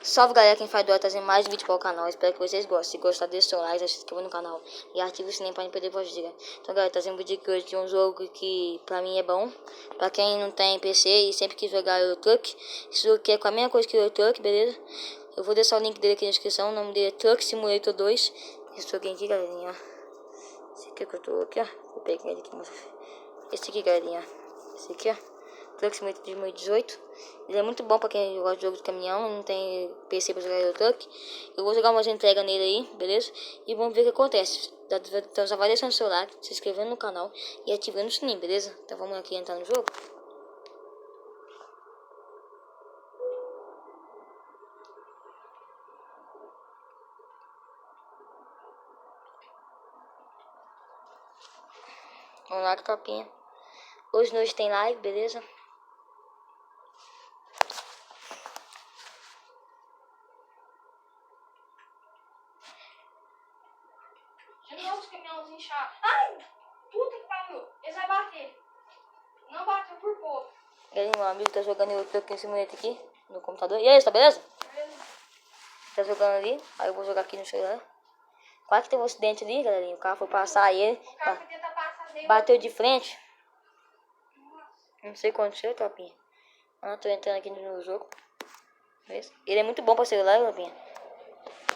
Salve galera, quem faz doa trazendo mais vídeo para o canal. Espero que vocês gostem. Se gostar, deixa o seu like, se inscreva no canal e ative o sininho para não perder as dicas. Então galera, trazendo um vídeo aqui hoje de um jogo que pra mim é bom. Pra quem não tem PC e sempre quis jogar Euro Truck, esse jogo aqui é com a mesma coisa que o Euro Truck, beleza? Eu vou deixar o link dele aqui na descrição. O nome dele é Truck Simulator 2. Esse joguinho aqui, galerinha, ó. Esse aqui que eu tô aqui, ó. Vou pegar ele aqui, esse aqui, galerinha, ó. Esse aqui, ó. Truck Simulator 2018. Ele é muito bom pra quem gosta de jogo de caminhão, não tem PC pra jogar Euro Truck. Eu vou jogar umas entregas nele aí, beleza? E vamos ver o que acontece. Então já vai deixando o seu like, se inscrevendo no canal e ativando o sininho, beleza? Então vamos aqui entrar no jogo. Vamos lá, tropinha. Hoje nós tem live, beleza? Os caminhãozinhos chatos. Ai! Puta que pariu! Eles vão bater. Não bateu por pouco. E aí, meu amigo tá jogando Euro Truck nesse momento aqui no computador. E aí, tá beleza? Tá jogando ali. Aí eu vou jogar aqui no celular. Quase que teve um acidente ali, galerinha. O carro foi passar e ele O cara que tenta passar dele. bateu de frente. Não sei o que aconteceu, tropinha. Ah, tô entrando aqui no jogo. Ele é muito bom pra celular, tropinha.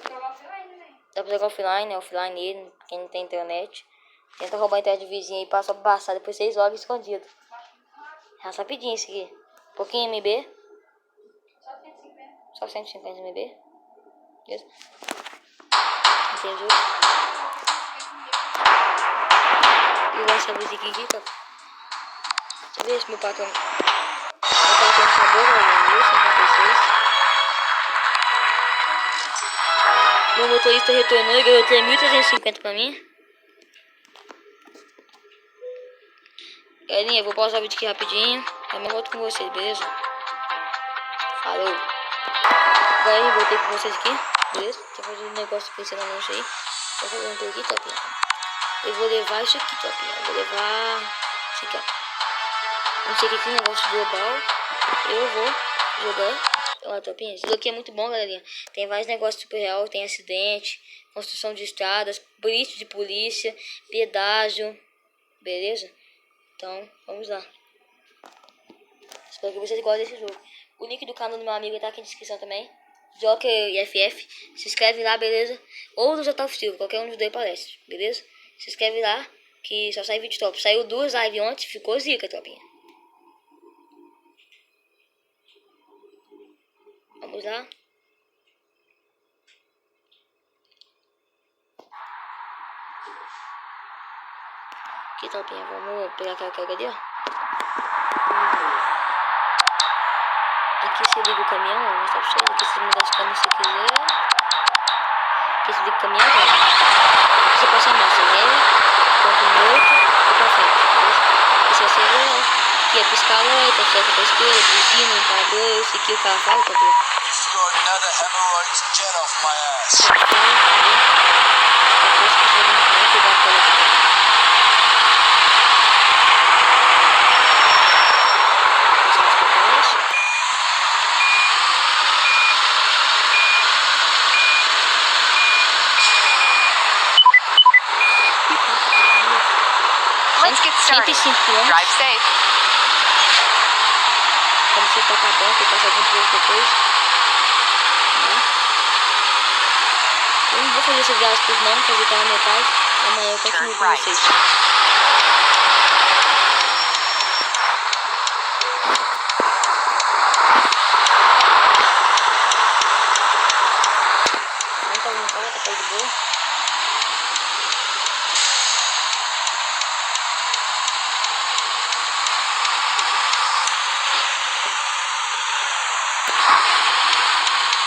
Jogar offline, né? Dá pra jogar offline, né? Offline ele, quem não tem internet. Tenta roubar a internet do vizinho e passa pra passar. Depois vocês jogam escondido. É rapidinho isso aqui. Pouquinho MB. Só 150. Só 150 MB. Beleza? Entendi. E essa musiquinha aqui, tá? Deixa eu ver se meu patrão. Meu patrão acabou, galera. 1156. Meu motorista retornou e ganhou 3.350 pra mim. Galerinha, eu vou pausar o vídeo aqui rapidinho. Também volto com vocês, beleza? Falou. Galerinha, voltei com vocês aqui, beleza? Tô fazendo um negócio pensando no anúncio aí. Vou fazer um aqui, topinha. Eu vou levar isso aqui, topinha. Eu vou levar isso aqui, ó. Não sei o que é negócio global. Eu vou jogar. Ó, topinha. Isso aqui é muito bom, galerinha. Tem vários negócios super real. Tem acidente, construção de estradas, blitz de polícia, pedágio. Beleza? Então, vamos lá. Espero que vocês gostem desse jogo. O link do canal do meu amigo tá aqui na descrição também. Joker e FF. Se inscreve lá, beleza? Ou do J Steel, qualquer um dos dois aparece, beleza? Se inscreve lá, que só sai vídeo top. Saiu 2 lives ontem, ficou zica, topinha. Vamos lá. Aqui, topinha, vamos pegar aquela carga ali, ó. Aqui você liga o caminhão, ó, vou mostrar pra vocês. Aqui você muda as câmeras se quiser. Aqui você liga o caminhão, ó. Aqui você passa a massa, né? Ponto morto e pra frente, beleza? Aqui você acelera, aqui é piscar alerta, acerta pra esquerda, buzina, limpador, esse aqui o carro fala, tá vendo? Let's get started. 105 km. Drive safe. Como você está acabando, tem que passar alguns dias depois. Né? Eu não vou fazer esse viagem tudo não, vou fazer até a metade. Amanhã eu continuo com vocês. Não tá vindo cara, tá de boa.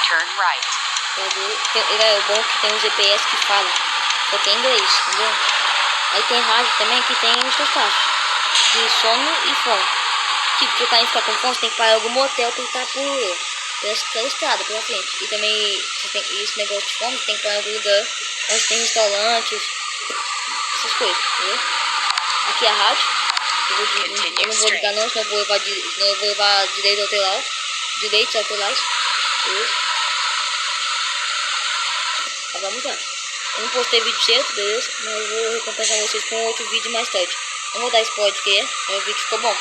Turn right. Ele é bom que tem um GPS que fala, só que é inglês, entendeu? Aí tem rádio também que tem os taxas de sono e fome. Tipo, se o cara ficar com fome, você tem que parar em algum motel pra ele estar pela estrada, pela frente. E também, você tem, esse negócio de fome, você tem que parar em algum lugar onde tem restaurantes, essas coisas, entendeu? Aqui é a rádio. Eu não vou ligar não, senão eu vou levar direitos autorais. Beleza? salvar muito rápido. Eu não postei vídeo cedo, beleza? Mas eu vou recompensar vocês com outro vídeo mais tarde. Não vou dar spoiler de que é, mas o vídeo ficou bom.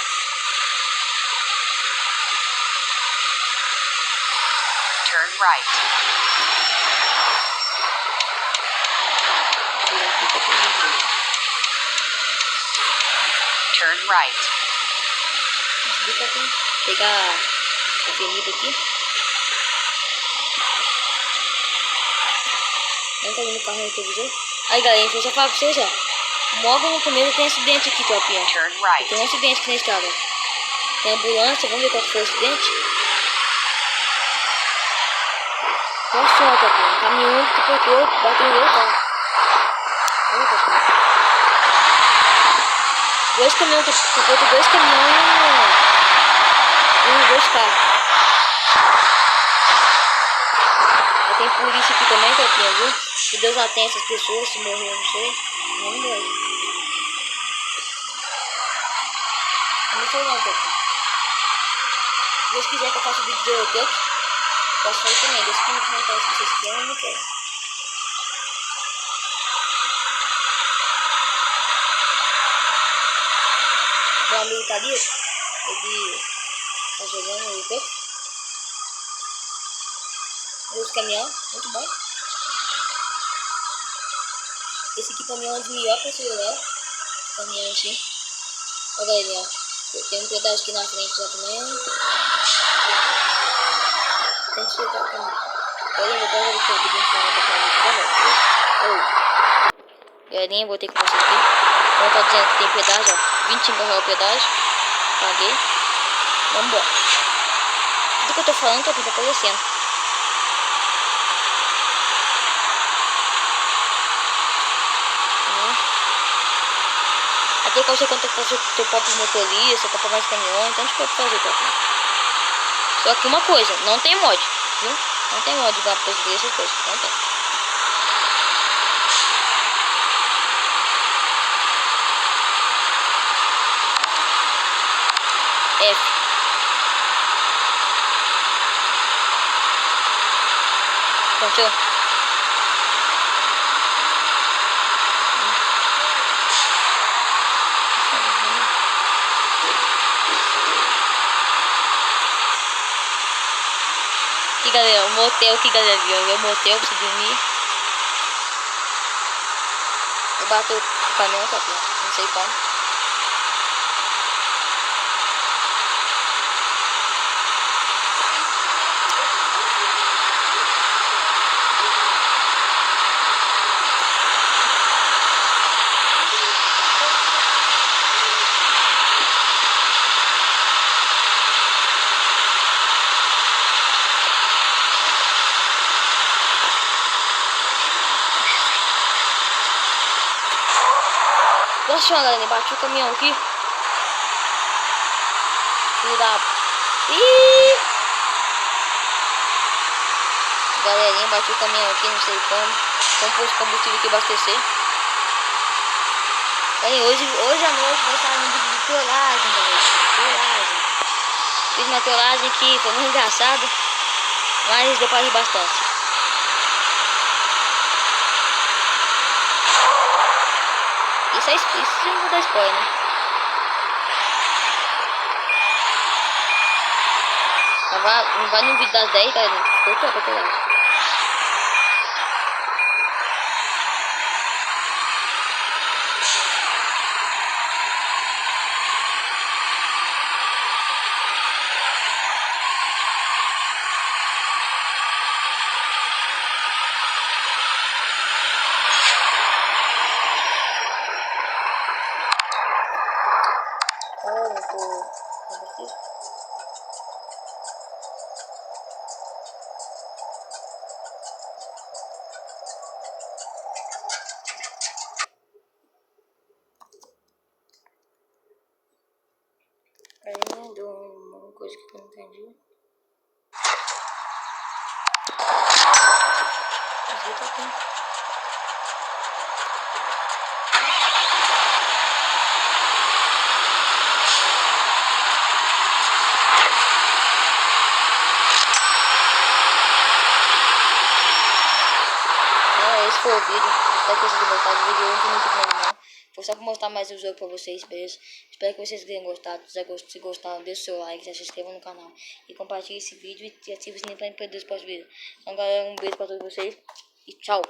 Turn right. Turn right. Vou subir aqui, pegar a avenida aqui. Não tá vindo o carro que eu visei. Aí galera, deixa eu só falar pra vocês, ó. Logo no começo tem acidente aqui, tropinha. Turn right. Tem um acidente aqui na estrada. Tem ambulância, vamos ver qual que foi o acidente. Nossa senhora, tropinha. Um caminhão que capotou, bateu no meu carro. Olha, tropinha. Dois caminhões, capotou dois caminhões e dois carros. Aí tem polícia aqui também, tropinha, viu? Que Deus atende essas pessoas, se morrer, não sei. Não morre. Eu não sei não, tropinha. Se Deus quiser que eu faça vídeo de Eurotruck, posso fazer também. Deixa aqui no comentário se vocês querem ou não querem. Meu amigo tá ali, ele tá jogando Eurotruck. Os caminhão, muito bom. Esse aqui também é um dos melhores para celular. Caminhão assim. Olha galerinha, tem um pedaço aqui na frente já também. Tem que chegar também. Galerinha, vou pegar o que eu pedi pra mim. Galerinha, vou ter com vocês aqui. Como tá dizendo que tem pedágio, ó. R$25 o pedágio. Paguei. Vamos embora. Tudo que eu tô falando tá aparecendo. Aqui você contactar seu próprio motorista, comprar mais caminhões, então a gente pode fazer, tá? Só que uma coisa, não tem mod, viu? Não tem mod igual pra fazer essas coisas, não tem. F. Continua. Aqui galera, o motel aqui galera, viu? O motel pra você dormir. Eu bati o caminhão, tá? Não sei como. Nossa, galera, bati o caminhão aqui. Filho da... Ih! Galerinha, bati o caminhão aqui, não sei como. Então pôs combustível aqui abastecer. Aí, hoje à noite vai sair um vídeo de trollagem, galera. Trollagem. Fiz uma trollagem aqui, foi muito engraçado. Mas deu pra rir bastante. Isso não vou dar spoiler, né? Não vai no vídeo das 10, galera. Ficou top a trollagem. Aí deu uma coisa que eu não entendi. Mas aí tá aqui. foi o vídeo. Espero que vocês tenham gostado. O vídeo não foi muito grande não. Foi só pra mostrar mais o jogo pra vocês, beleza? Espero que vocês tenham gostado. Se gostaram, deixa o seu like, já se inscreva no canal. E compartilhe esse vídeo e ative o sininho pra não perder os próximos vídeos. Então galera, um beijo pra todos vocês. E tchau.